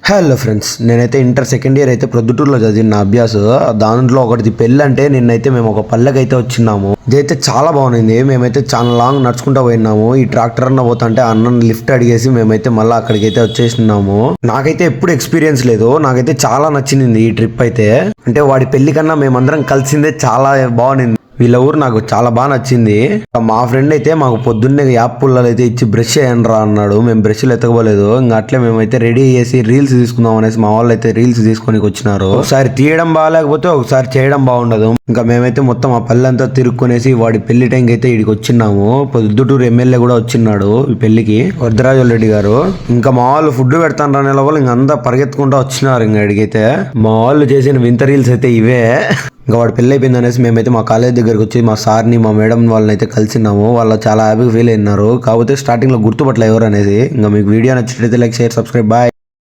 Hello friends, నేనైతే inter second year అయితే ప్రొద్దుటూరులో చదివిన నా అభ్యాసం. దాంట్లో ఒకటి పెళ్ళి అంటే నిన్నైతే మేము ఒక పల్లెకైతే వచ్చినాము. ఇదైతే చాలా బాగుంది. మేమైతే చాలా లాంగ్ నడుచుకుంటూ పోయినాము. ఈ ట్రాక్టర్ అన్న పోతుంటే అన్న లిఫ్ట్ అడిగేసి మేమైతే మళ్ళీ అక్కడికైతే వచ్చేసినాము. నాకైతే ఎప్పుడు ఎక్స్పీరియన్స్ లేదు, నాకైతే చాలా నచ్చింది ఈ ట్రిప్ అయితే. అంటే వాడి పెళ్లి కన్నా మేమందరం కలిసిందే చాలా బాగుంది. వీళ్ళ ఊరు నాకు చాలా బాగా నచ్చింది. మా ఫ్రెండ్ అయితే మాకు పొద్దున్నే యాప్ పుల్లలు అయితే ఇచ్చి బ్రష్ చేయండి రా అన్నాడు. మేము బ్రష్లు ఎత్తకపోలేదు. ఇంకా అట్లే మేమైతే రెడీ చేసి రీల్స్ తీసుకుందాం అనేసి మా వాళ్ళు అయితే రీల్స్ తీసుకొని వచ్చినారు. ఒకసారి తీయడం బాగాలేకపోతే ఒకసారి చేయడం బాగుండదు. ఇంకా మేమైతే మొత్తం ఆ పల్లెంతా తిరుక్కునేసి వాడి పెళ్లి టైంకి అయితే ఇడికి వచ్చినాము. పొద్దుటూరు ఎమ్మెల్యే కూడా వచ్చినాడు ఈ పెళ్లికి, వరదరాజుల రెడ్డి గారు. ఇంకా మా వాళ్ళు ఫుడ్ పెడతాను రాని వాళ్ళు ఇంక అంతా పరిగెత్తుకుంటూ వచ్చినారు. ఇంకా ఇడికైతే మా వాళ్ళు చేసిన వింత రీల్స్ అయితే ఇవే. ఇంకా వాడు పెళ్ళి అయిపోయింది అనేసి మేమైతే మా కాలేజ్ దగ్గరకు వచ్చి మా సార్ని మా మేడం వాళ్ళని అయితే కలిసినాము. వాళ్ళు చాలా హ్యాపీగా ఫీల్ అయినారు. కాకపోతే స్టార్టింగ్ లో గుర్తుపట్ల ఎవరు అనేది. ఇంకా మీకు వీడియో నచ్చినట్లయితే లైక్, షేర్, సబ్స్క్రైబ్. బాయ్.